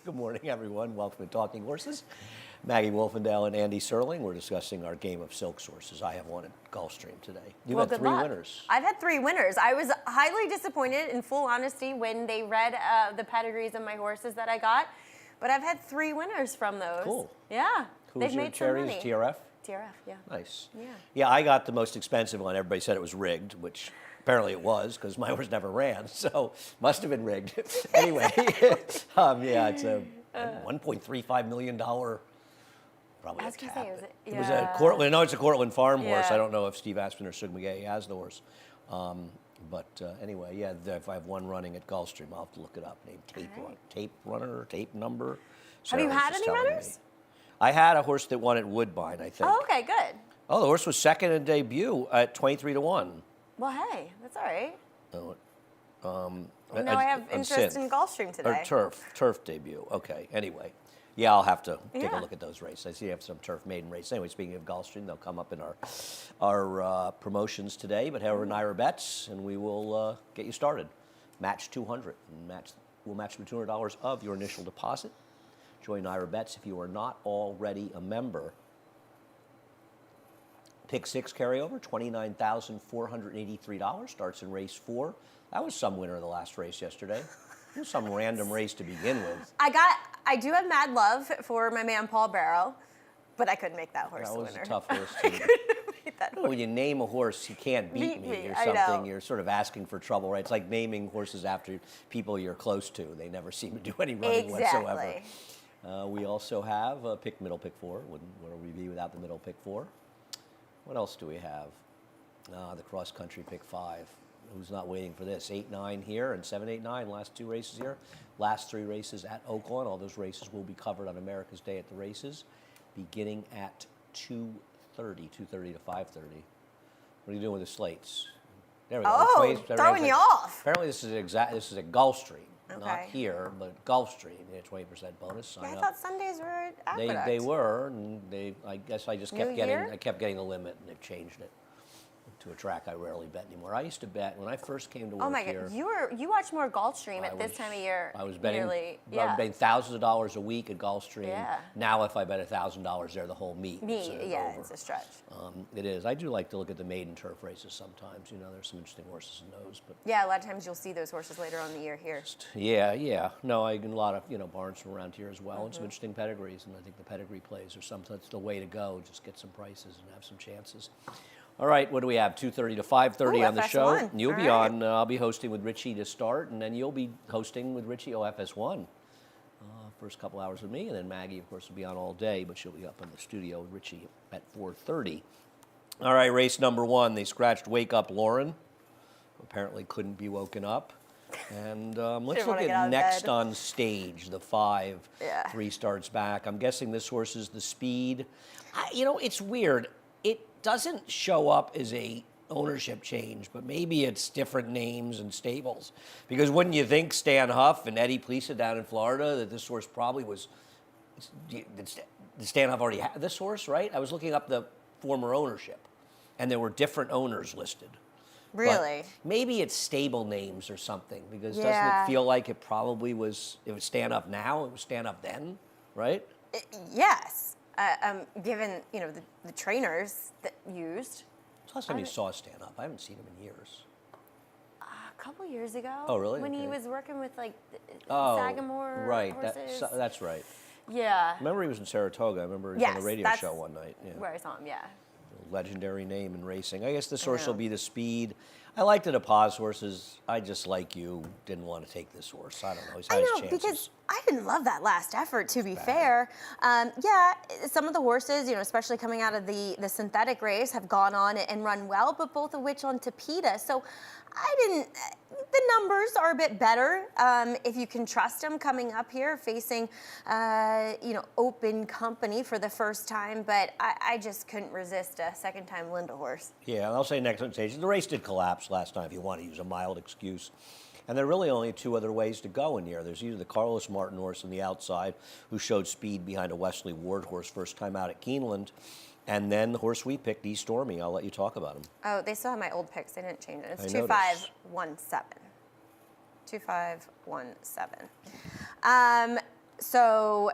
Good morning, everyone. Welcome to Talking Horses. Maggie Wolfendale and Andy Serling. We're discussing our game of silk horses. I have one at Gulfstream today. You've had three winners. I've had three winners. I was highly disappointed, in full honesty, when they read the pedigrees of my horses that I got. But I've had three winners from those. Cool. Yeah. Who's They've your made some cherries? money. TRF? TRF, yeah. Nice. Yeah. Yeah, I got the most expensive one. Everybody said it was rigged, which apparently it was because my horse never ran, so must have been rigged. Anyway, yeah, it's a $1.35 million. Probably I was a gonna cap. say, was it? It was a Cortland. No, it's a Cortland farm horse. Yeah. I don't know if Steve Aspen or Sug McGay has the horse. But anyway, yeah, if I have one running at Gulfstream, I'll have to look it up. Named Tape Runner, Tape Runner, Tape Number. Have you Sarah's had just any telling me. runners? I had a horse that won at Woodbine, I think. Oh, okay, good. Oh, the horse was second in debut at 23-1. Well, hey, that's all right. Oh, Now I have interest in Gulfstream today. Or turf debut. Okay. Anyway, yeah, I'll have to take a Yeah. look at those races. I see you have some turf maiden race. Anyway, speaking of Gulfstream, they'll come up in our promotions today. But head over to Naira Bets, and we will get you started. Match 200. We'll match the $200 of your initial deposit. Join Naira Bets if you are not already a member. Pick 6 carryover, $29,483. Starts in race 4. That was some winner of the last race yesterday. It was some random race to begin with. I do have mad love for my man Paul Barrow, but I couldn't make that horse That the was winner. a tough horse I to couldn't make that horse. When you name a horse, he can't beat me or I know. something, you're sort of asking for trouble, right? It's like naming horses after people you're close to. They never seem to do any running whatsoever. Exactly. We also have pick middle, pick 4. Where would we be without the middle pick 4? What else do we have? The cross country pick 5. Who's not waiting for this? 8-9 here and 7-8-9. Last 2 races here. Last 3 races at Oaklawn. All those races will be covered on America's Day at the Races, beginning at 2:30 to 5:30. What are you doing with the slates? There we go. Oh, throwing you off. Apparently, this is at Gulfstream, not Okay. here, but Gulfstream. You get 20% bonus. Sign Yeah, I up. thought Sundays were at Aqueduct. They were, and I guess I just kept New getting year? I kept getting the limit, and they've changed it to a track I rarely bet anymore. I used to bet when I first came to work Oh my here. God, you watch more Gulfstream I at this was- time of year. I was betting. Nearly, I yeah. was betting thousands of dollars a week at Gulfstream. Yeah. Now, if I bet $1,000 there, the whole meet. Yeah, over. it's a stretch. It is. I do like to look at the maiden turf races sometimes. You know, there's some interesting horses in those. But Yeah, a lot of times you'll see those horses later on in the year here. yeah. No, I get a lot of barns from around here as well, and Mm-hmm. some interesting pedigrees. And I think the pedigree plays are sometimes the way to go. Just get some prices and have some chances. All right, what do we have? 2:30 to 5:30 Ooh, on the show. FS1. You'll All be right. on. I'll be hosting with Richie to start, and then you'll be hosting with Richie FS1. First couple hours with me, and then Maggie, of course, will be on all day, but she'll be up in the studio with Richie at 4:30. All right, race number 1. They scratched Wake Up Lauren, who apparently couldn't be woken up. And let's Didn't look wanna get out at of next bed. on stage, the 5. Yeah. 3 starts back. I'm guessing this horse is the speed. It's weird. It doesn't show up as a ownership change, but maybe it's different names and stables. Because wouldn't you think Stan Huff and Eddie Plesa down in Florida that this horse probably was? Did Stan Huff already have this horse, right? I was looking up the former ownership, and there were different owners listed. But Really? maybe it's stable names or something, because doesn't Yeah. it feel like it probably was, if it's Stan Up now, it was Stan Up then, right? Yes. Given the trainers that used When's the last time you saw Stan Up? I haven't seen him in years. a couple years ago. Oh, really? When he Okay. was working with Oh, Sagamore right. horses. That's right. Yeah. I remember he was in Saratoga. I remember he was Yes, on the radio that's show one night. Yeah. Where I saw him, yeah. Legendary name in racing. I guess this horse know. will be the speed. I liked the Paz horses. I just, like you, didn't want to take this horse. I don't know. He's had I his know, chances. because I didn't love that last effort, to be fair. Yeah, some of the horses, especially coming out of the synthetic race, have gone on and run well, but both of which on Tapeta. So I didn't. The numbers are a bit better if you can trust them coming up here, facing open company for the first time. But I just couldn't resist a second-time Linda horse. Yeah, and I'll say next on stage, the race did collapse last time, if you want to use a mild excuse. And there are really only 2 other ways to go in here. There's either the Carlos Martin horse on the outside, who showed speed behind a Wesley Ward horse first time out at Keeneland, and then the horse we picked, East Stormy. I'll let you talk about him. Oh, they still have my old picks. They didn't change it. It's I noticed. 2517. 2517. So,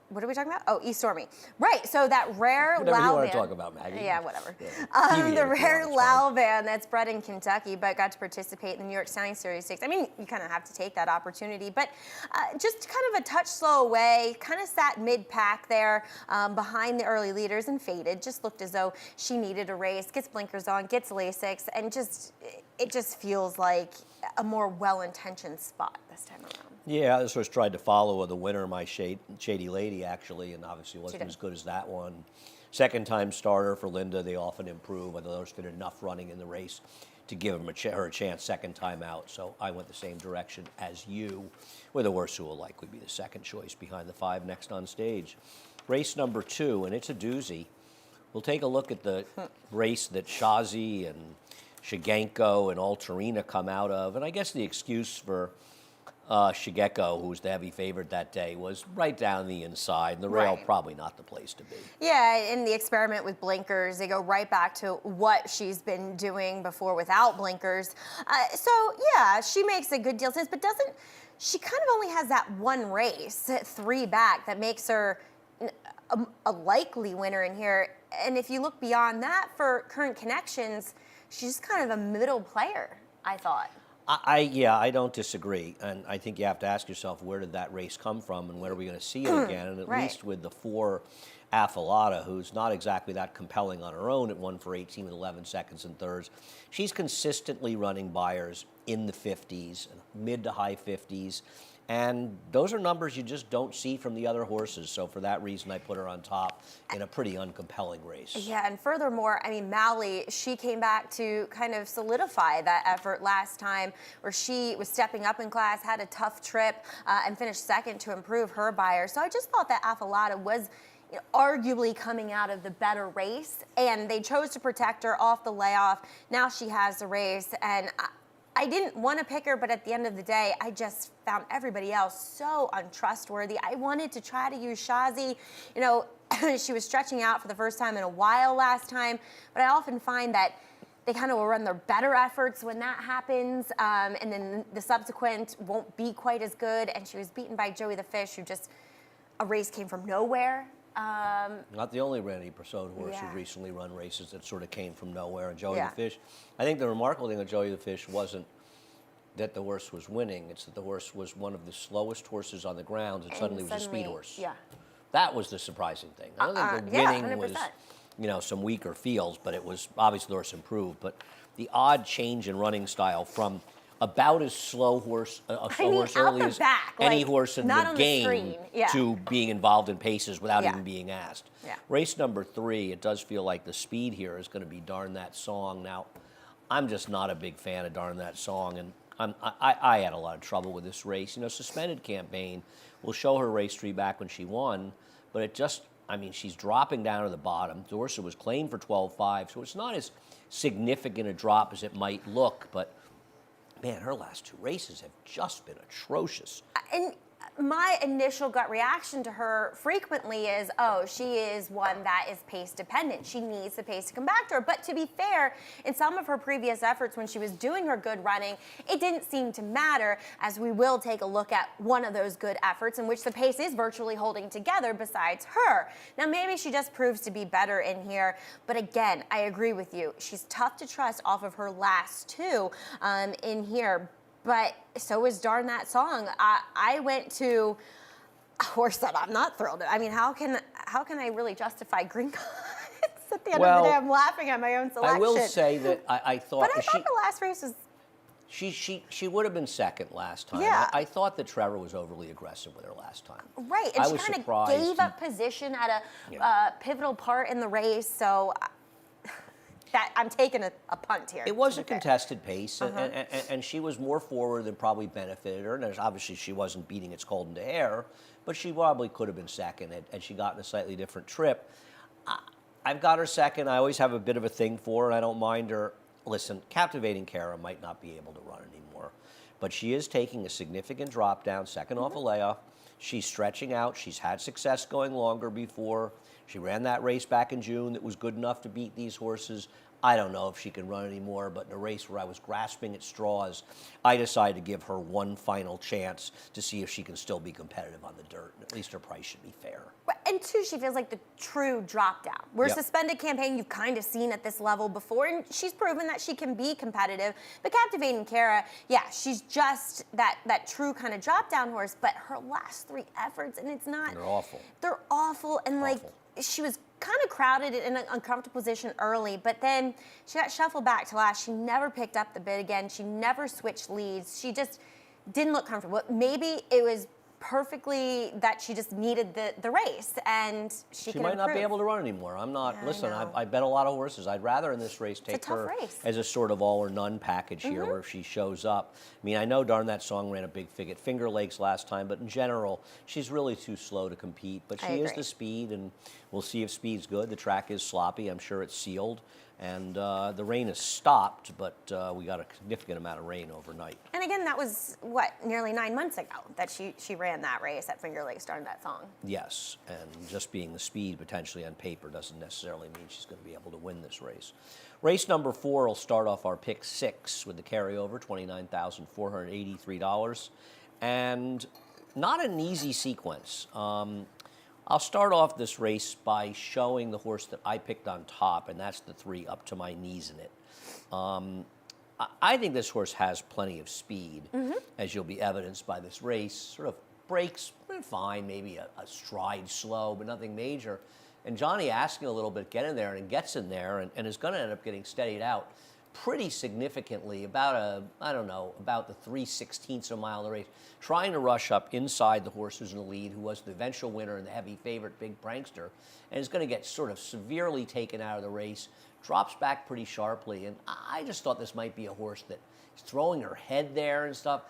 what are we talking about? Oh, East Stormy. Right. So that rare Whatever you Lao want to band. talk about, Maggie. Yeah, whatever. Deviate The if you rare want, it's Lao fine. band that's bred in Kentucky, but got to participate in the New York Sounding Series 6. I mean, you kind of have to take that opportunity, but just kind of a touch slow away, kind of sat mid-pack there behind the early leaders and faded. Just looked as though she needed a race, gets blinkers on, gets Lasix, and it just feels like a more well-intentioned spot this time around. Yeah, this was tried to follow the winner, my Shady Lady, actually, and obviously wasn't did. as good as that one. Second time starter for Linda, they often improve. I thought there's been enough running in the race to give her a chance second time out. So I went the same direction as you, with a horse who will likely be the second choice behind the 5 next on stage. Race number 2, and it's a doozy. We'll take a look at the race that Shazi and Shigenko and Altarina come out of. And I guess the excuse for Shigeko, who was the heavy favorite that day, was right down the inside. And the rail, Right. probably not the place to be. Yeah, in the experiment with blinkers, they go right back to what she's been doing before without blinkers. So, yeah, she makes a good deal of sense, but she kind of only has that one race at 3 back that makes her a likely winner in here. And if you look beyond that for current connections, she's just kind of a middle player, I thought. I don't disagree, and I think you have to ask yourself, where did that race come from, and when are we going to see it again? And at Right. least with the 4 Affilata, who's not exactly that compelling on her own at 1 for 18 with 11 seconds and thirds, she's consistently running buyers in the 50s, mid to high 50s, and those are numbers you just don't see from the other horses. So for that reason, I put her on top in a pretty uncompelling race. Yeah, and furthermore, I mean, Mally, she came back to kind of solidify that effort last time where she was stepping up in class, had a tough trip, and finished second to improve her buyer. So I just thought that Affilata was arguably coming out of the better race, and they chose to protect her off the layoff. Now she has the race, and I didn't want to pick her, but at the end of the day, I just found everybody else so untrustworthy. I wanted to try to use Shazi. You know, she was stretching out for the first time in a while last time, but I often find that they kind of will run their better efforts when that happens, and then the subsequent won't be quite as good. And she was beaten by Joey the Fish, who just, a race came from nowhere. Not the only Randy Persaud horse Yeah. who recently run races that sort of came from nowhere. And Joey Yeah. the Fish, I think the remarkable thing with Joey the Fish wasn't that the horse was winning. It's that the horse was one of the slowest horses on the grounds and suddenly was a speed horse. Yeah. That was the surprising thing. I don't think the yeah, winning was, 100%. some weaker fields, but it was obviously the horse improved. But the odd change in running style from about as slow horse, a slow horse out early the as back, any like, horse in not the on the game screen, yeah. to being involved in paces without Yeah. even being asked. Yeah. Race number 3, it does feel like the speed here is going to be Darn That Song. Now, I'm just not a big fan of Darn That Song, and I had a lot of trouble with this race. Suspended Campaign will show her race 3 back when she won, but it just, she's dropping down to the bottom. Dorsa was claimed for 12.5, so it's not as significant a drop as it might look, but man, her last 2 races have just been atrocious. And my initial gut reaction to her frequently is, oh, she is one that is pace dependent. She needs the pace to come back to her. But to be fair, in some of her previous efforts when she was doing her good running, it didn't seem to matter, as we will take a look at one of those good efforts in which the pace is virtually holding together besides her. Now, maybe she just proves to be better in here. But again, I agree with you. She's tough to trust off of her last 2 in here. But so is Darn That Song. I went to a horse that I'm not thrilled at. How can I really justify Green Cuts? At the end of the day, I'm laughing at my own selection. I will say that I thought... But I thought the last race was... She would have been second last time. Yeah. I thought that Trevor was overly aggressive with her last time. Right, and I she was kind of surprised. gave up position at a Yeah. pivotal part in the race, so... that I'm taking a punt here. It was to a be fair. contested pace, and she was more forward than probably benefited her. And obviously, she wasn't beating its cold into air, but she probably could have been second had she gotten a slightly different trip. I've got her second. I always have a bit of a thing for her, and I don't mind her. Listen, Captivating Kara might not be able to run anymore, but she is taking a significant drop down, second off a layoff. She's stretching out. She's had success going longer before. She ran that race back in June that was good enough to beat these horses. I don't know if she can run anymore, but in a race where I was grasping at straws, I decided to give her one final chance to see if she can still be competitive on the dirt. At least her price should be fair. And two, she feels like the true drop down. Where Yep. suspended campaign you've kind of seen at this level before, and she's proven that she can be competitive. But Captivating Kara, yeah, she's just that true kind of drop down horse. But her last 3 efforts, and it's not. They're awful. They're awful, and like she was kind of crowded in an uncomfortable position early, but then she got shuffled back to last. She never picked up the bid again. She never switched leads. She just didn't look comfortable. Maybe it was perfectly that she just needed the race, and she could might not be improve. able to run anymore. I'm not. Yeah, Listen, I know. I bet a lot of horses. I'd rather in this race take a tough her race. as a sort of all or none package here, where if she shows up. I mean, I know Darn That Song ran a big fig at Finger Lakes last time, but in general, she's really too slow to compete. But I she is agree. the speed, and we'll see if speed's good. The track is sloppy. I'm sure it's sealed. And the rain has stopped, but we got a significant amount of rain overnight. And again, that was what, nearly 9 months ago that she ran that race at Finger Lakes, Darn That Song. Yes, and just being the speed potentially on paper doesn't necessarily mean she's going to be able to win this race. Race number 4 will start off our pick 6 with the carryover, $29,483, and not an easy sequence. I'll start off this race by showing the horse that I picked on top, and that's the 3 Up to My Knees in It. I think this horse has plenty of speed, as you'll be evidenced by this race. Sort of breaks fine, maybe a stride slow, but nothing major. And Johnny asking a little bit, get in there, and gets in there, and is going to end up getting steadied out pretty significantly, about the 3/16 of a mile of the race, trying to rush up inside the horse who's in the lead, who was the eventual winner and the heavy favorite, Big Prankster, and is going to get sort of severely taken out of the race, drops back pretty sharply, and I just thought this might be a horse that is throwing her head there and stuff.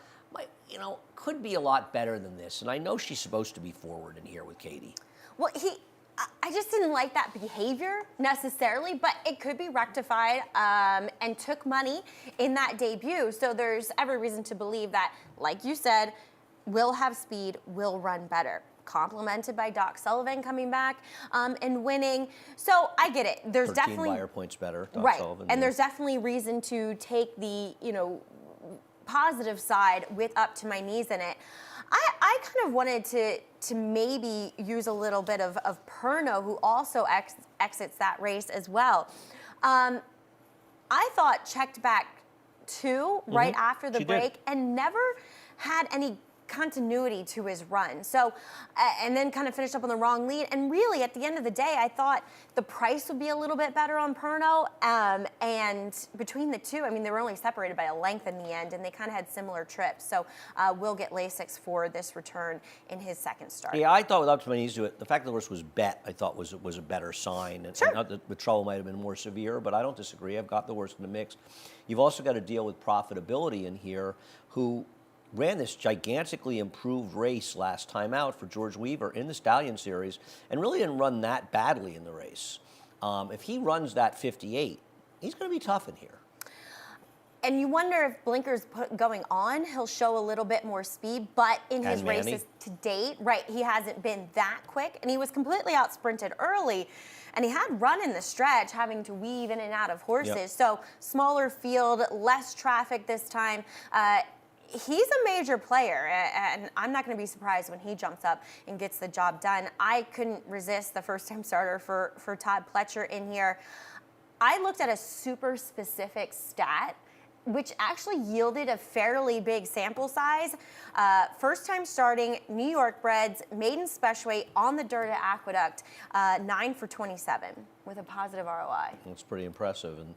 Could be a lot better than this, and I know she's supposed to be forward in here with Katie. Well, I just didn't like that behavior necessarily, but it could be rectified and took money in that debut. So there's every reason to believe that, like you said, will have speed, will run better. Complemented by Doc Sullivan coming back and winning. So I get it. There's 13 definitely buyer points better, Doc right, Sullivan. and there's definitely reason to take the positive side with Up to My Knees in It. I kind of wanted to maybe use a little bit of Perno, who also exits that race as well. I thought checked back 2 right after the She break did. and never had any continuity to his run. So, and then kind of finished up on the wrong lead. And really, at the end of the day, I thought the price would be a little bit better on Perno. And between the two, I mean, they were only separated by a length in the end, and they kind of had similar trips. So we'll get Lasix for this return in his second start. Yeah, I thought with Up to My Knees to It, the fact that the horse was bet, I thought was a better sign. And Sure. not that the trouble might have been more severe, but I don't disagree. I've got the horse in the mix. You've also got to deal with Profitability in here, who ran this gigantically improved race last time out for George Weaver in the Stallion Series, and really didn't run that badly in the race. If he runs that 58, he's going to be tough in here. And you wonder if blinkers going on, he'll show a little bit more speed, but in his And Manny. races to date, right, he hasn't been that quick, and he was completely out sprinted early, and he had run in the stretch, having to weave in and out of horses. Yep. So smaller field, less traffic this time. He's a major player, and I'm not going to be surprised when he jumps up and gets the job done. I couldn't resist the first-time starter for Todd Pletcher in here. I looked at a super specific stat, which actually yielded a fairly big sample size. First-time starting, New York breds, maiden special weight on the dirt at Aqueduct, 9 for 27 with a positive ROI. That's pretty impressive. And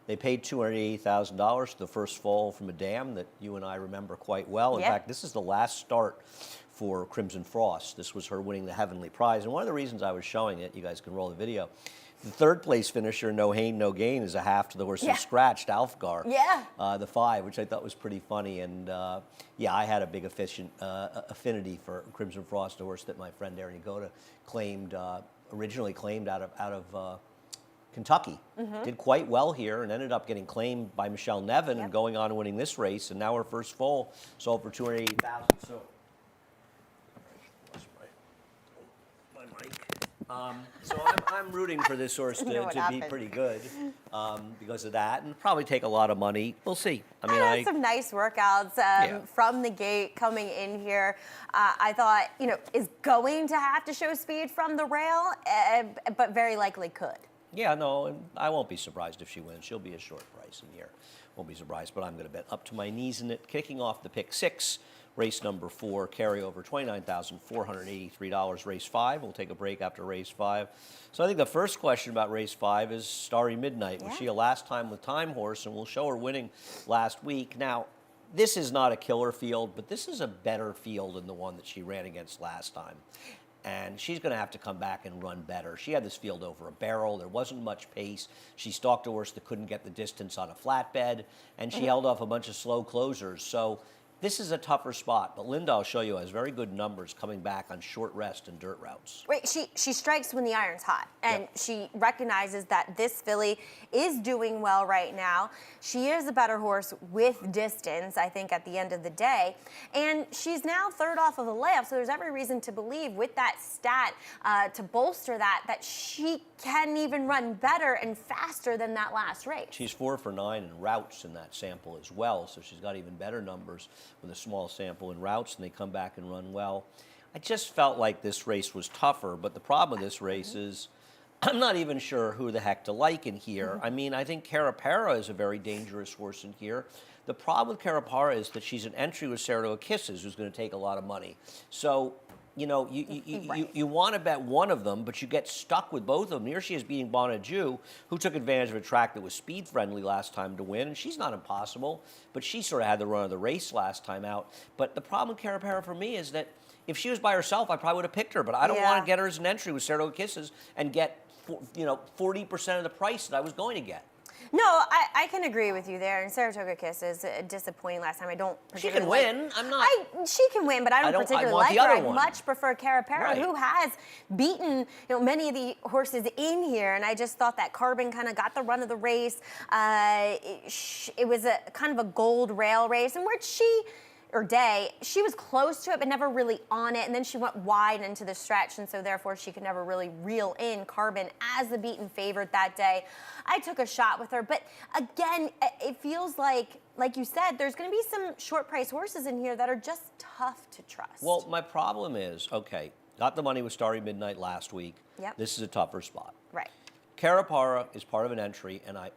they paid $280,000 for the first fall from a dam that you and I remember quite well. In Yeah. fact, this is the last start for Crimson Frost. This was her winning the Heavenly Prize. And one of the reasons I was showing it, you guys can roll the video, the third place finisher, No Hain, No Gain, is a half to the horse Yeah. who scratched Alfgar, Yeah. the 5, which I thought was pretty funny. And yeah, I had a big affinity for Crimson Frost, a horse that my friend Aaron Yagoda originally claimed out of Kentucky. Did quite well here and ended up getting claimed by Michelle Nevin and going on and winning this race. And now her first foal sold for $280,000. So, my mic. So I'm rooting for this horse to know what be happened. pretty good because of that, and probably take a lot of money. We'll see. I mean, I had some nice workouts from the gate coming in here. I thought, is going to have to show speed from the rail, but very likely could. Yeah, no, and I won't be surprised if she wins. She'll be a short price in here. Won't be surprised, but I'm going to bet up to my knees in it. Kicking off the pick 6, race number 4, carryover $29,483. Race 5, we'll take a break after race 5. So I think the first question about race 5 is Starry Midnight. Was she a last time with time horse? And we'll show her winning last week. Now, this is not a killer field, but this is a better field than the one that she ran against last time. And she's going to have to come back and run better. She had this field over a barrel. There wasn't much pace. She stalked a horse that couldn't get the distance on a flatbed, and she held off a bunch of slow closers. So this is a tougher spot, but Linda, I'll show you, has very good numbers coming back on short rest and dirt routes. Right, she strikes when the iron's hot, and she recognizes that this filly is doing well right now. She is a better horse with distance, I think, at the end of the day, and she's now third off of a layoff, so there's every reason to believe with that stat to bolster that she can even run better and faster than that last race. She's 4 for 9 in routes in that sample as well, so she's got even better numbers with a small sample in routes, and they come back and run well. I just felt like this race was tougher, but the problem with this race is I'm not even sure who the heck to like in here. I mean, I think Carapara is a very dangerous horse in here. The problem with Carapara is that she's an entry with Saratoga Kisses, who's going to take a lot of money. So, you want to bet one of them, but you get stuck with both of them. Here she is beating Bonadju, who took advantage of a track that was speed-friendly last time to win, and she's not impossible, but she sort of had the run of the race last time out. But the problem with Carapara for me is that if she was by herself, I probably would have picked her, but I don't want to get her as an entry with Saratoga Kisses and get 40% of the price that I was going to get. No, I can agree with you there. And Saratoga Kiss is disappointing last time. I don't She particularly can win. I'm not. She can win, but I don't particularly want like the her. other I one. much prefer Carapara, who has beaten many of the horses in here. And I just thought that Carbon kind of got the run of the race. It was a kind of a gold rail race, in which she was close to it, but never really on it. And then she went wide into the stretch, and so therefore she could never really reel in Carbon as the beaten favorite that day. I took a shot with her, but again, it feels like you said, there's going to be some short price horses in here that are just tough to trust. Well, my problem is, okay, got the money with Starry Midnight last week. Yep. This is a tougher spot. Right. Carapara is part of an entry, and I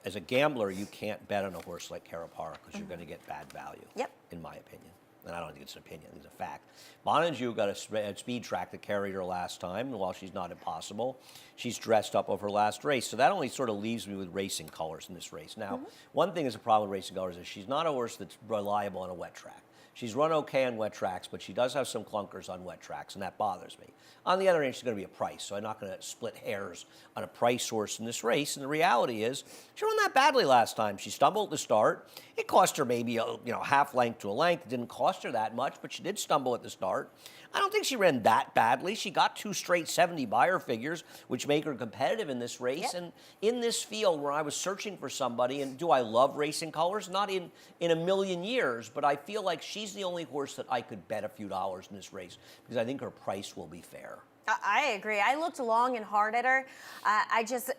as a gambler, you can't bet on a horse like Carapara because you're going to get bad value, in my opinion. And I don't think it's an opinion, it's a fact. Bonadju got a speed track that carried her last time, and while she's not impossible, she's dressed up over her last race. So that only sort of leaves me with racing colors in this race. Now, one thing is a problem with racing colors is she's not a horse that's reliable on a wet track. She's run okay on wet tracks, but she does have some clunkers on wet tracks, and that bothers me. On the other hand, she's going to be a price, so I'm not going to split hairs on a price horse in this race. And the reality is, she ran that badly last time. She stumbled at the start. It cost her maybe a half length to a length. It didn't cost her that much, but she did stumble at the start. I don't think she ran that badly. She got 2 straight 70 buyer figures, which make her competitive in this race. And in this field where I was searching for somebody, and do I love racing colors? Not in a million years, but I feel like she's the only horse that I could bet a few dollars in this race because I think her price will be fair. I agree. I looked long and hard at her. I just,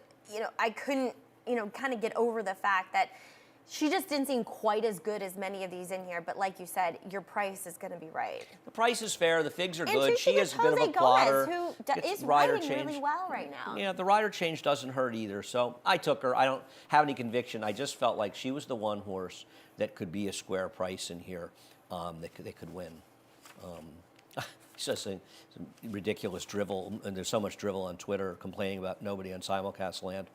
I couldn't, kind of get over the fact that she just didn't seem quite as good as many of these in here. But like you said, your price is going to be right. The price is fair. The figs are and good. She is a bit of a plotter. Who is riding really well right now. Yeah, the rider change doesn't hurt either. So I took her. I don't have any conviction. I just felt like she was the one horse that could be a square price in here that could win. It's just some ridiculous drivel, and there's so much drivel on Twitter complaining about nobody on simulcast land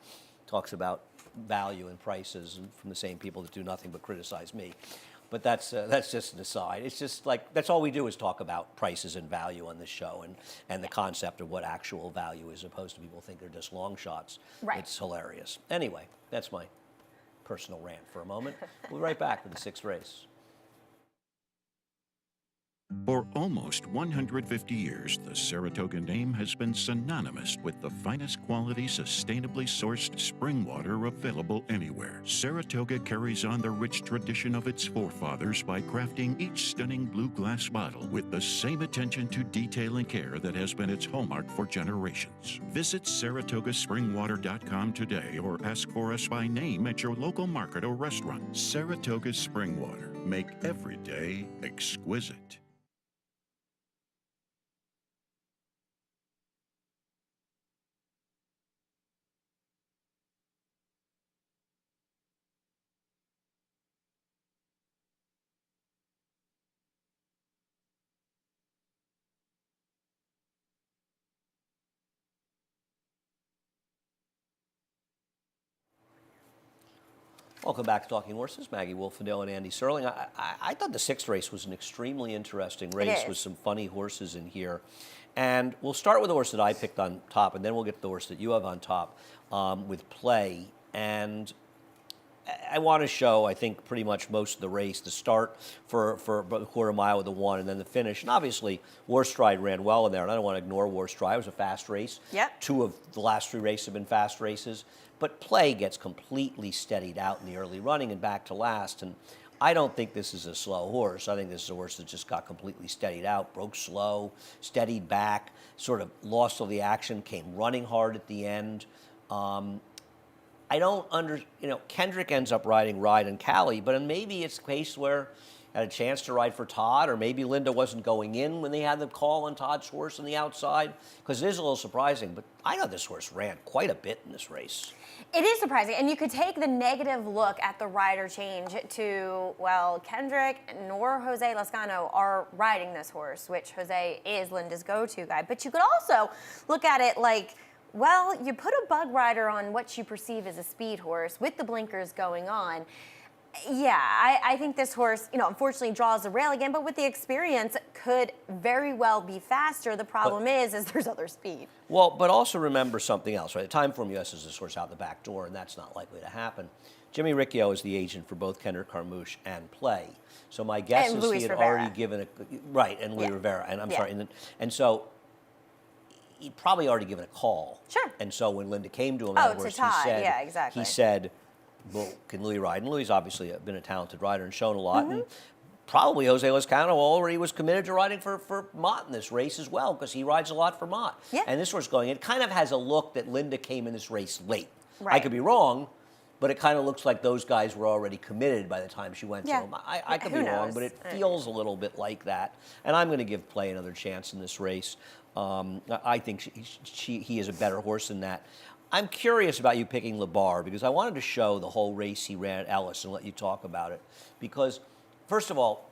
talks about value and prices from the same people that do nothing but criticize me. But that's just an aside. It's just like that's all we do is talk about prices and value on this show and the concept of what actual value is, opposed to people think they're just long shots. Right. It's hilarious. Anyway, that's my personal rant for a moment. We'll be right back with the 6th race. For almost 150 years, the Saratoga name has been synonymous with the finest quality, sustainably sourced spring water available anywhere. Saratoga carries on the rich tradition of its forefathers by crafting each stunning blue glass bottle with the same attention to detail and care that has been its hallmark for generations. Visit SaratogaSpringwater.com today or ask for us by name at your local market or restaurant. Saratoga Spring Water. Make every day exquisite. Welcome back to Talking Horses. Maggie Wolfendale and Andy Serling. I thought the sixth race was an extremely interesting race with some funny horses in here. And we'll start with the horse that I picked on top, and then we'll get to the horse that you have on top with Play. And I want to show, I think, pretty much most of the race. The start for about a quarter mile with the one, and then the finish. And obviously, Warstride ran well in there, and I don't want to ignore Warstride. It was a fast race. Yep. 2 of the last 3 races have been fast races. But Play gets completely steadied out in the early running and back to last. And I don't think this is a slow horse. I think this is a horse that just got completely steadied out, broke slow, steadied back, sort of lost all the action, came running hard at the end. Kendrick ends up riding Ride and Callie, but maybe it's a case where had a chance to ride for Todd, or maybe Linda wasn't going in when they had the call on Todd's horse on the outside, because it is a little surprising. But I know this horse ran quite a bit in this race. It is surprising, and you could take the negative look at the rider change to, well, Kendrick nor Jose Lascano are riding this horse, which Jose is Linda's go-to guy. But you could also look at it like, well, you put a bug rider on what you perceive as a speed horse with the blinkers going on. Yeah, I think this horse, unfortunately draws the rail again, but with the experience could very well be faster. The problem is there's other speed. Well, but also remember something else, right? The Time Form US is this horse out the back door, and that's not likely to happen. Jimmy Riccio is the agent for both Kendrick Carmouche and Play. So my guess is he had already given and Louis Rivera, and I'm sorry, and so he'd probably already given a call. Sure. And so when Linda came to him, to Todd, he said, well, can Louis ride? And Louis obviously been a talented rider and shown a lot. And probably Jose Lascano already was committed to riding for Mott in this race as well, because he rides a lot for Mott. Yeah. And this horse it kind of has a look that Linda came in this race late. Right. I could be wrong, but it kind of looks like those guys were already committed by the time she went to him. I could be wrong, but it feels a little bit like that. And I'm going to give Play another chance in this race. I think he is a better horse than that. I'm curious about you picking LeBar, because I wanted to show the whole race he ran at Ellis and let you talk about it. Because, first of all,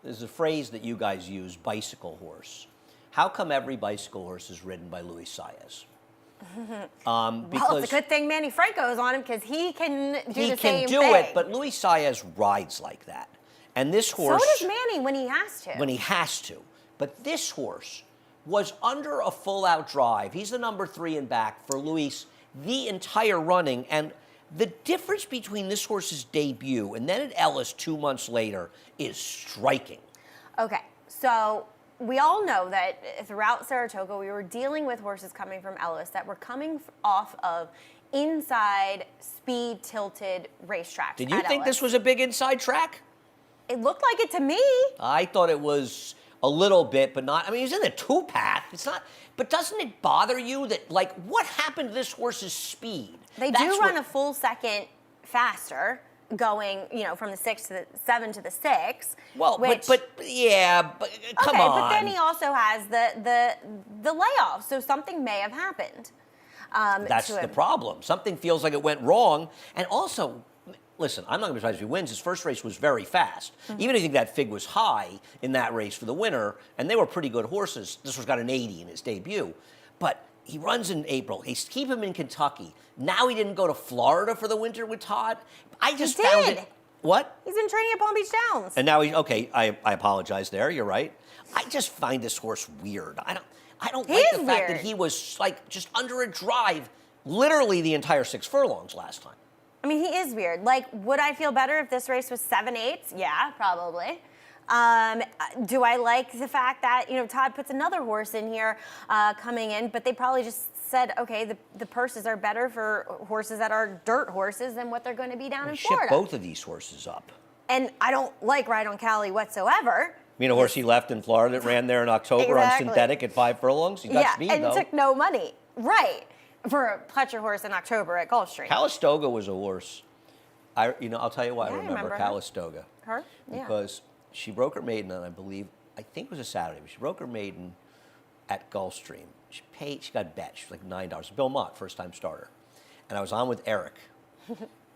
there's a phrase that you guys use, bicycle horse. How come every bicycle horse is ridden by Luis Saez? Well, it's a good thing Manny Franco's on him, because he can do the same thing. He can do it, but Luis Saez rides like that. And this horse... So does Manny when he has to. When he has to. But this horse was under a full-out drive. He's the number 3 in back for Luis the entire running. And the difference between this horse's debut and then at Ellis 2 months later is striking. Okay, so we all know that throughout Saratoga, we were dealing with horses coming from Ellis that were coming off of inside, speed-tilted racetracks. Did you think this was a big inside track? It looked like it to me. I thought it was a little bit, but not. I mean, he's in the 2-path. It's not. But doesn't it bother you that, like, what happened to this horse's speed? They do run a full second faster, going, from the 6 to the 7 to the 6. Well, but come on. But then he also has the layoff, so something may have happened. That's the problem. Something feels like it went wrong, and also. Listen, I'm not going to be surprised if he wins. His first race was very fast. Even if you think that fig was high in that race for the winner, and they were pretty good horses. This one's got an 80 in his debut. But he runs in April. They keep him in Kentucky. Now he didn't go to Florida for the winter with Todd. I just found it. What? He's been training at Palm Beach Downs. And now I apologize there. You're right. I just find this horse weird. I don't like the fact that he was like just under a drive literally the entire 6 furlongs last time. I mean, he is weird. Like, would I feel better if this race was 7/8? Yeah, probably. Do I like the fact that, Todd puts another horse in here coming in, but they probably just said, okay, the purses are better for horses that are dirt horses than what they're going to be down in Ship Florida. both of these horses up. And I don't like Ride on Cali whatsoever. You mean a horse he left in Florida that ran there in October on synthetic at 5 furlongs? He got speed, and though. took no money. Right. For a Pletcher horse in October at Gulfstream. Calistoga was a horse. I'll tell you why Yeah, I remember her. Calistoga. Her? Yeah. Because she broke her maiden on, I think it was a Saturday, but she broke her maiden at Gulfstream. She got bet. She was like $9. Bill Mott, first time starter. And I was on with Eric.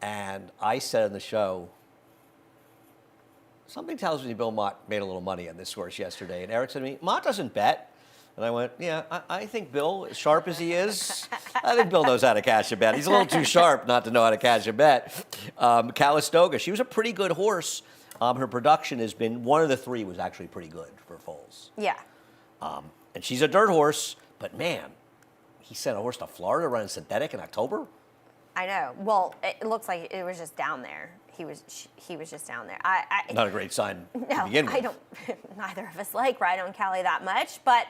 And I said in the show, something tells me Bill Mott made a little money on this horse yesterday. And Eric said to me, Mott doesn't bet. And I went, yeah, I think Bill, as sharp as he is, I think Bill knows how to cash a bet. He's a little too sharp not to know how to cash a bet. Calistoga, she was a pretty good horse. Her production has been, one of the three was actually pretty good for foals. Yeah. And she's a dirt horse, but man, he sent a horse to Florida running synthetic in October? I know. Well, it looks like it was just down there. He was just down there. Not a great sign to No, begin with. I don't. Neither of us like Ride on Cali that much, but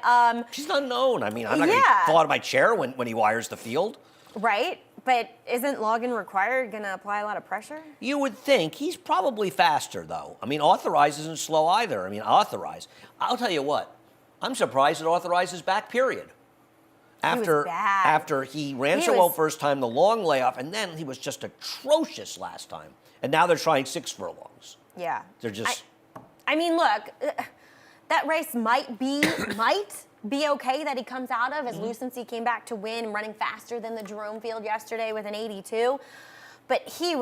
She's unknown. I mean, I'm not going to fall out of my chair when he wires the field. right. But isn't Logan required going to apply a lot of pressure? You would think. He's probably faster, though. I mean, Authorize isn't slow either. I mean, Authorize. I'll tell you what. I'm surprised that Authorize is back, period. After he ran so well first time, the long layoff, and then he was just atrocious last time. And now they're trying 6 furlongs. Yeah. They're just... I mean, look, that race might be okay that he comes out of, as Lucency came back to win, running faster than the Jerome field yesterday with an 82. But he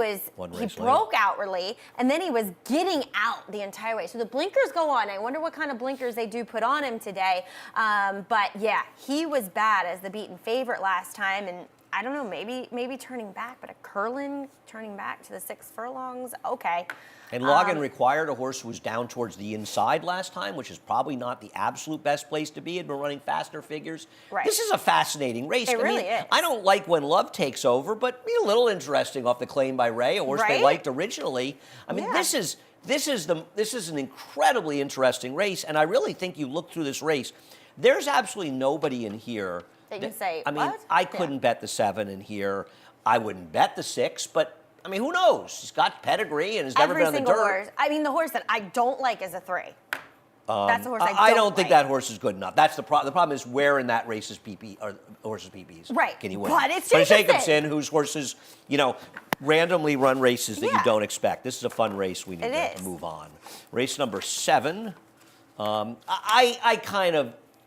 broke outwardly, and then he was getting out the entire way. So the blinkers go on. I wonder what kind of blinkers they do put on him today. But yeah, he was bad as the beaten favorite last time, and I don't know, maybe turning back, but a Curlin turning back to the 6 furlongs, okay. And Logan required a horse who was down towards the inside last time, which is probably not the absolute best place to be. Had been running faster figures. Right. This is a fascinating race. It really is. I don't like when Love takes over, but a little interesting off the claim by Ray, a horse they liked originally. I mean, this is an incredibly interesting race, and I really think you look through this race, there's absolutely nobody in here that you say, I mean, I couldn't bet the 7 in here. I wouldn't bet the 6, but I mean, who knows? He's got pedigree and has never been on the dirt. Horse. I mean, the horse that I don't like is a 3. That's the horse I don't think that horse is good enough. That's the problem. The problem is where in that race is PP or horses PPs. Right. Can he win? But it's Jacobson, whose horses, randomly run races that you don't expect. This is a fun race. We need to move on. Race number 7.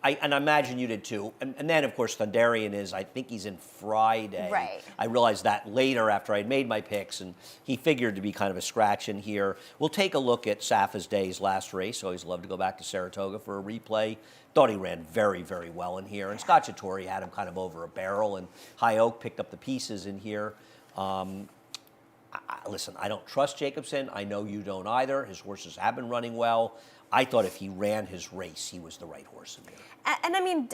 And I imagine you did too. And then, of course, Thunderian I think he's in Friday. Right. I realized that later after I'd made my picks, and he figured to be kind of a scratch in here. We'll take a look at Safa's Day's last race. Always love to go back to Saratoga for a replay. Thought he ran very, very well in here. And Scott Chatori had him kind of over a barrel, and High Oak picked up the pieces in here. Listen, I don't trust Jacobson. I know you don't either. His horses have been running well. I thought if he ran his race, he was the right horse in here. And I mean,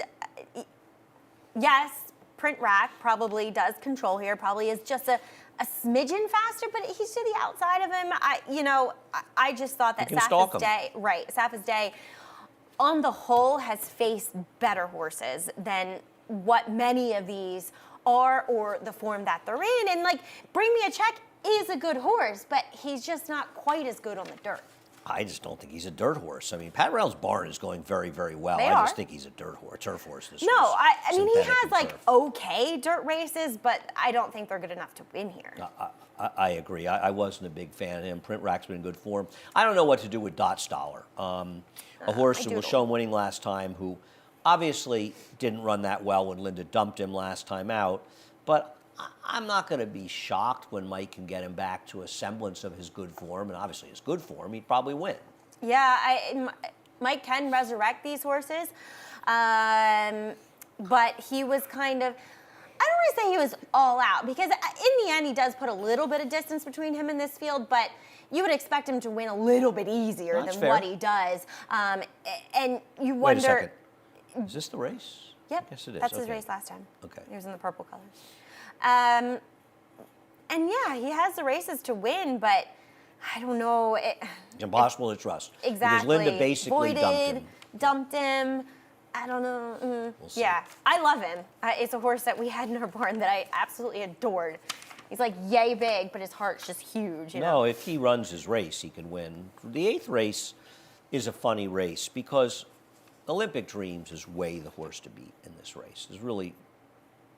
yes, Print Rack probably does control here, probably is just a smidgen faster, but he's to the outside of him. I just thought that Safa's Day, on the whole, has faced better horses than what many of these are or the form that they're in. And Bring Me a Check is a good horse, but he's just not quite as good on the dirt. I just don't think he's a dirt horse. I mean, Pat Rell's barn is going very, very well. I just think he's a turf horse. I mean, he has okay dirt races, but I don't think they're good enough to win here. I agree. I wasn't a big fan of him. Print Rack's been in good form. I don't know what to do with Dot Stoller, a horse that was shown winning last time, who obviously didn't run that well when Linda dumped him last time out, but I'm not going to be shocked when Mike can get him back to a semblance of his good form, and obviously his good form, he'd probably win. Yeah, Mike can resurrect these horses, but he was kind of, I don't want to say he was all out, because in the end he does put a little bit of distance between him and this field, but you would expect him to win a little bit easier than what he does. And you wonder... Wait a second. Is this the race? Yep. I guess it is. That's his race last time. Okay. He was in the purple colors. And yeah, he has the races to win, but I don't know. It's impossible to trust. Exactly. Because Linda basically dumped him. I don't know. We'll see. Yeah, I love him. It's a horse that we had in our barn that I absolutely adored. He's like yay big, but his heart's just huge. You know? No, if he runs his race, he can win. The 8th race is a funny race because Olympic Dreams is way the horse to beat in this race. There's really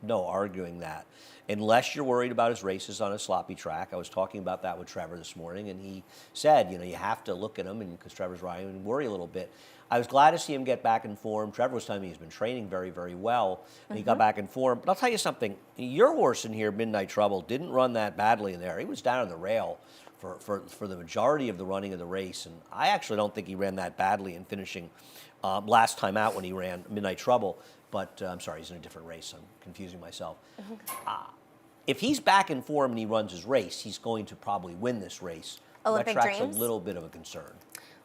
no arguing that. Unless you're worried about his races on a sloppy track. I was talking about that with Trevor this morning, and he said, you have to look at him, and because Trevor's riding, and worry a little bit. I was glad to see him get back in form. Trevor was telling me he's been training very, very well, and he got back in form. But I'll tell you something. Your horse in here, Midnight Trouble, didn't run that badly in there. He was down on the rail for the majority of the running of the race, and I actually don't think he ran that badly in finishing last time out when he ran Midnight Trouble. But I'm sorry, he's in a different race. I'm confusing myself. If he's back in form and he runs his race, he's going to probably win this race. Olympic Wet track's Dreams? a little bit of a concern.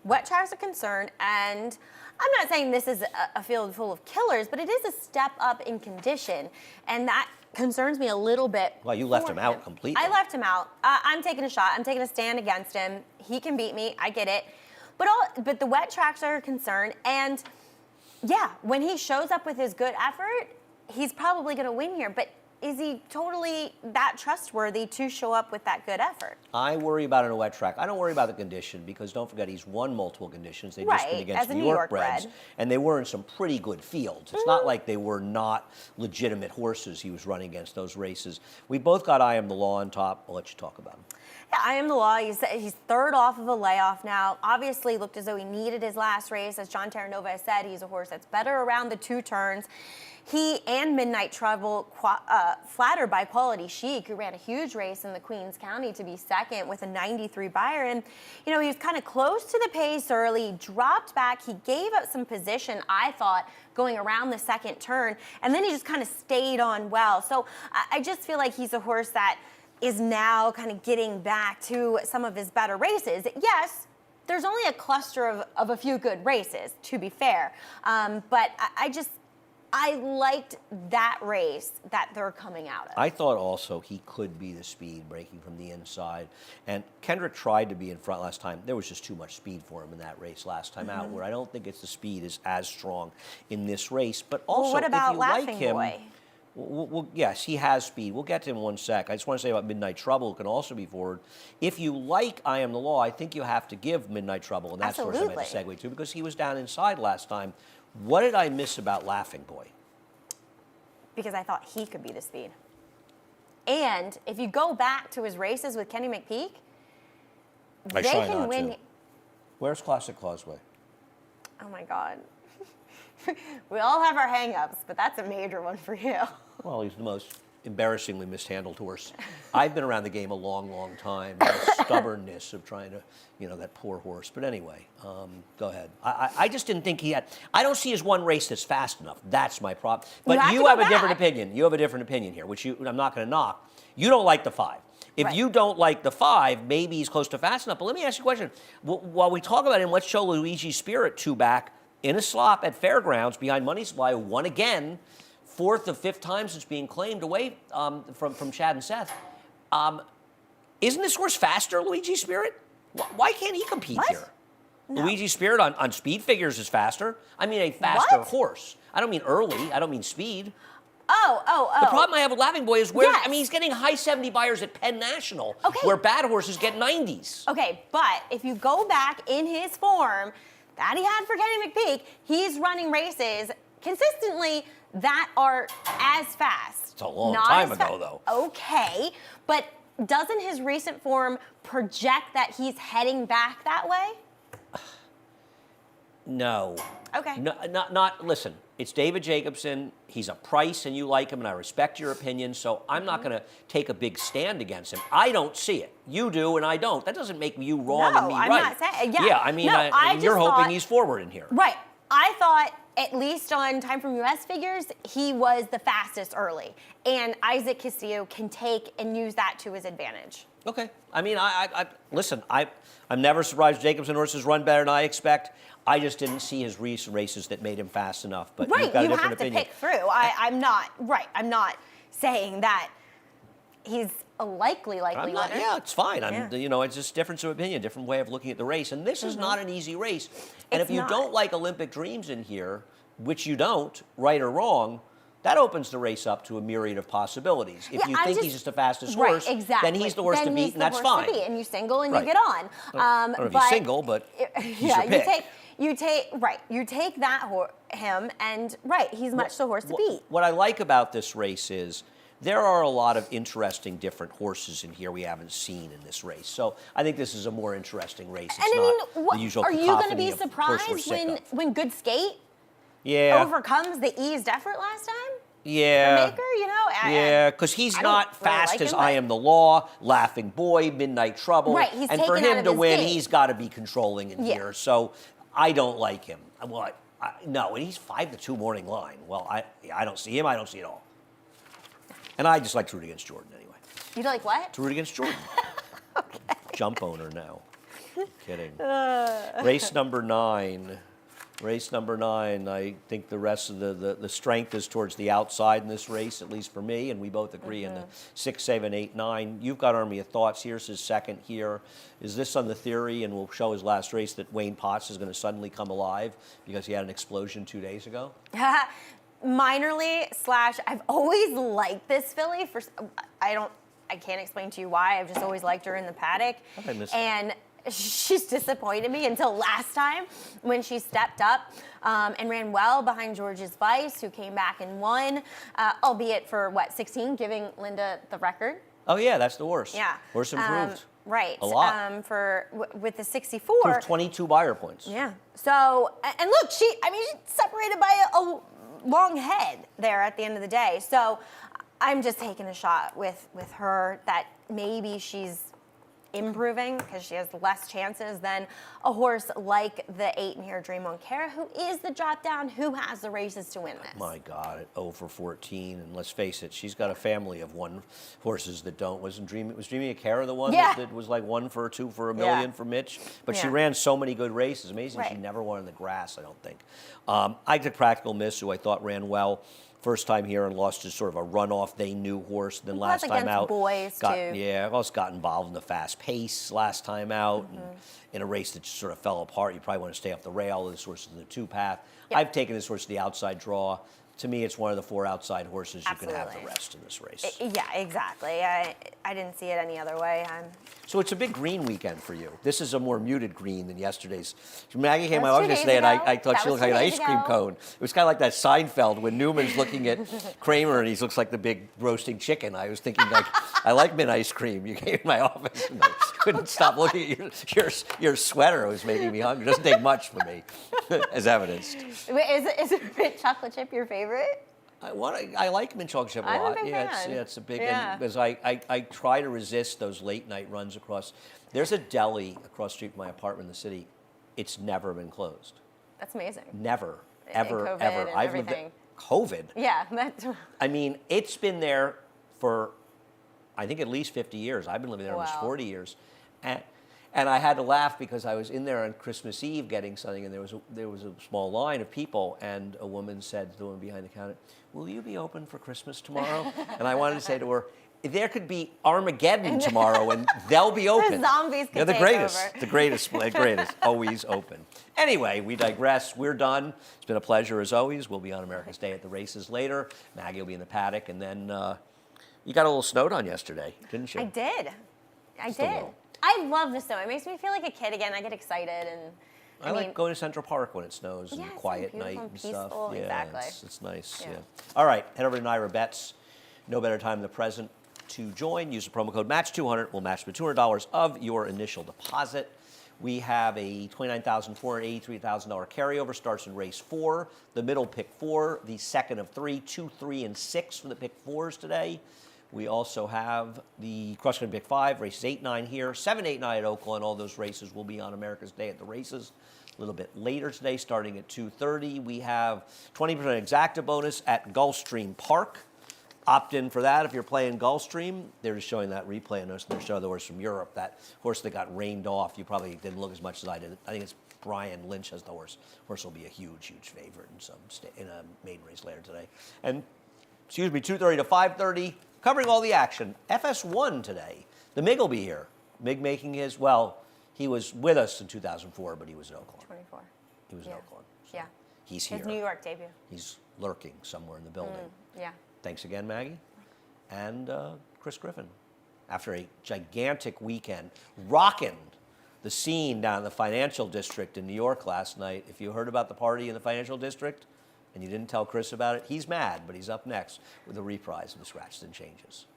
Wet track's a concern, and I'm not saying this is a field full of killers, but it is a step up in condition, and that concerns me a little bit. Well, you left him out completely. I left him out. I'm taking a shot. I'm taking a stand against him. He can beat me. I get it. But the wet tracks are a concern, and yeah, when he shows up with his good effort, he's probably going to win here. But is he totally that trustworthy to show up with that good effort? I worry about it in a wet track. I don't worry about the condition because don't forget he's won multiple conditions. They've just been Right, against as a New New York York breds, bred. and they were in some pretty good fields. It's not like they were not legitimate horses he was running against those races. We both got I Am the Law on top. I'll let you talk about him. Yeah, I Am the Law. He's third off of a layoff now. Obviously looked as though he needed his last race. As John Terranova has said, he's a horse that's better around the 2 turns. He and Midnight Trouble flattered by Quality Chic, who ran a huge race in the Queens County to be second with a 93 buyer. And, he was kind of close to the pace early, dropped back. He gave up some position, I thought, going around the 2nd turn. And then he just kind of stayed on well. So I just feel like he's a horse that is now kind of getting back to some of his better races. Yes, there's only a cluster of a few good races, to be fair. But I liked that race that they're coming out of. I thought also he could be the speed breaking from the inside. And Kendrick tried to be in front last time. There was just too much speed for him in that race last time out, where I don't think the speed is as strong in this race. But also, what about if you Laughing like him, Boy? Well, yes, he has speed. We'll get to him in one sec. I just want to say about Midnight Trouble, who can also be forward. If you like I Am the Law, I think you have to give Midnight Trouble, and that's the horse I meant to segue to, because he was down inside last time. What did I miss about Laughing Boy? Because I thought he could be the speed. And if you go back to his races with Kenny McPeak, I they try can not win. to. Where's Classic Causeway? Oh my God. We all have our hang-ups, but that's a major one for you. Well, he's the most embarrassingly mishandled horse. I've been around the game a long, long time. The stubbornness of trying to, that poor horse. But anyway, go ahead. I just didn't think he had. I don't see his one race that's fast enough. That's my problem. But you have a different opinion. You have a different opinion here, which I'm not going to knock. You don't like the 5. If you don't like the 5, maybe he's close to fast enough. But let me ask you a question. While we talk about him, let's show Luigi Spirit 2 back in a slop at Fairgrounds behind Money Supply, who won again. 4th of 5th time since being claimed away from Chad and Seth. Isn't this horse faster, Luigi Spirit? Why can't he compete here? No. Luigi Spirit on speed figures is faster. I mean a faster horse. I don't mean early. I don't mean speed. Oh. The problem I have with Laughing Boy is he's getting high 70 buyers at Penn National, where bad horses get 90s. Okay, but if you go back in his form that he had for Kenny McPeak, he's running races consistently that are as fast. It's a long time ago, though. Okay, but doesn't his recent form project that he's heading back that way? No. Okay. No, not. Listen, it's David Jacobson. He's a price, and you like him, and I respect your opinion, so I'm not going to take a big stand against him. I don't see it. You do, and I don't. That doesn't make you wrong and me right. No, I'm not saying. Yeah, I mean, you're hoping he's forward in here. Right. I thought, at least on Time from US figures, he was the fastest early. And Isaac Castillo can take and use that to his advantage. Okay. I mean, listen, I'm never surprised Jacobson horses run better than I expect. I just didn't see his recent races that made him fast enough. But you've got a different opinion. You have to pick through. I'm not saying that he's a likely I'm not, winner. yeah, it's fine. Yeah. You know, it's just difference of opinion, different way of looking at the race. And this is not an easy race. And It's if you not. don't like Olympic dreams in here, which you don't, right or wrong, that opens the race up to a myriad of possibilities. If Yeah, you I'm think just- he's just the fastest Right, horse, exactly. then he's the horse to Then beat, he's and the that's horse fine. to beat, and you single and Right. you get on. I don't know if he's single, but he's yeah, your pick. you take that him, and he's much the horse to beat. What I like about this race is there are a lot of interesting different horses in here we haven't seen in this race. So I think this is a more interesting race. It's And I not mean, the usual are you going to cacophony be of horse we're surprised sick of. when Good Skate Yeah. overcomes the eased effort last time? Yeah. For Maker, you know? Yeah, because he's I don't not really fast like as him, I but- Am the Law, Laughing Boy, Midnight Trouble. Right, he's and for taken out him of to his win, game. he's got to be controlling in Yeah. here. So I don't like him. Well, no, and he's 5-2 morning line. Well, I don't see him. I don't see it all. And I just like to root against Jordan anyway. You like what? To root against Jordan. Okay. Jump owner now. Kidding. Race number 9. Race number 9, I think the rest of the strength is towards the outside in this race, at least for me, and we both agree in the 6, 7, 8, 9. You've got Army of Thoughts. Here's his second here. Is this on the theory, and we'll show his last race, that Wayne Potts is going to suddenly come alive because he had an explosion 2 days ago? Minorly / I've always liked this filly. I can't explain to you why. I've just always liked her in the paddock. I missed And she's disappointed me until last time when she stepped up and ran well behind George's Vice, who came back and won, albeit for 16, giving Linda the record. Oh, yeah, that's the horse. Yeah. Horse improved. Right. A lot. With the 64. Improved 22 buyer points. Yeah. So, and look, she's separated by a long head there at the end of the day. So I'm just taking a shot with her that maybe she's improving because she has less chances than a horse like the 8 in here, Dream on Cara, who is the drop down, who has the races to win this. My God, at 0 for 14, and let's face it, she's got a family of horses that don't. Was Dreaming of Cara the one that was like 1 for 2 for $1 million for Mitch? But she ran so many good races. Amazing, she never won in the grass, I don't think. I took Practical Miss, who I thought ran well. First time here and lost to sort of a runoff, they knew horse. Then last time out, boys too. also got involved in the fast pace last time out, and in a race that just sort of fell apart. You probably want to stay off the rail. This horse is in the 2 path. Yep. I've taken this horse to the outside draw. To me, it's one of the 4 outside horses. Absolutely. You can have the rest in this race. Yeah, exactly. I didn't see it any other way. So it's a big green weekend for you. This is a more muted green than yesterday's. Maggie came That my was office 2 days yesterday, and ago. I thought That she was looked like 2 an days ice cream ago. cone. It was kind of like that Seinfeld when Newman's looking at Kramer, and he looks like the big roasting chicken. I was thinking, like, I like mint ice cream. You came in my office, and I couldn't stop looking at your sweater. It was making me hungry. It doesn't take much for me, as evidenced. Wait, is it mint chocolate chip your favorite? I like mint chocolate chip a I'm a lot. big fan. It's a big Yeah. because I try to resist those late night runs across. There's a deli across the street from my apartment in the city. It's never been closed. That's amazing. Never, And ever, COVID ever. and I've lived everything. COVID. Yeah, that's. I mean, it's been there for, I think, at least 50 years. I've been living there almost Wow. 40 years, and I had to laugh because I was in there on Christmas Eve getting something, and there was a small line of people, and a woman said to the woman behind the counter, "Will you be open for Christmas tomorrow?" And I wanted to say to her, there could be Armageddon tomorrow, and they'll be open. The zombies could They're the take greatest, over. the greatest, always open. Anyway, we digress. We're done. It's been a pleasure as always. We'll be on America's Day at the races later. Maggie will be in the paddock, and then you got a little snowed on yesterday, didn't you? I did. I Just a did. little. I love the snow. It makes me feel like a kid again. I get excited and. I like going to Central Park when it snows and Yeah, it's so quiet beautiful night and and stuff. peaceful, Yeah, exactly. it's nice. Yeah. Yeah. All right, head over to Naira Bets. No better time than the present to join. Use the promo code MATCH200. We'll match the $200 of your initial deposit. We have a $29,483 carryover. Starts in race 4. The middle pick 4. The second of 3. 2, 3, and 6 for the pick 4s today. We also have the cross-country pick 5, races 8, 9 here, 7, 8, 9 at Oakland. All those races will be on America's Day at the races. A little bit later today, starting at 2:30. We have 20% exacta bonus at Gulfstream Park. Opt in for that if you're playing Gulfstream. They're just showing that replay on us, and they're showing the horse from Europe. That horse that got rained off, you probably didn't look as much as I did. I think it's Brian Lynch has the horse. Horse will be a huge, huge favorite in a maiden race later today. And, 2:30 to 5:30. covering all the action. FS1 today. The MIG will be here. MIG making his, well, he was with us in 2004, but he was in Oakland. 24. He was in Oakland. So Yeah. he's here. His New York debut. He's lurking somewhere in the building. Yeah. Thanks again, Maggie. And Chris Griffin. After a gigantic weekend, rocking the scene down in the financial district in New York last night. If you heard about the party in the financial district and you didn't tell Chris about it, he's mad, but he's up next with a reprise of the Scratched and Changes.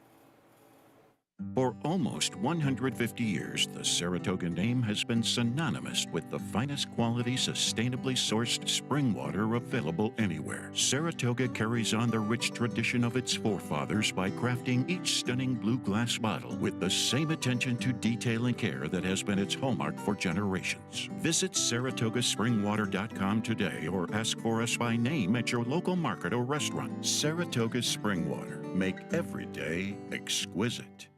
For almost 150 years, the Saratoga name has been synonymous with the finest quality, sustainably sourced spring water available anywhere. Saratoga carries on the rich tradition of its forefathers by crafting each stunning blue glass bottle with the same attention to detail and care that has been its hallmark for generations. Visit SaratogaSpringwater.com today or ask for us by name at your local market or restaurant. Saratoga Spring Water. Make every day exquisite.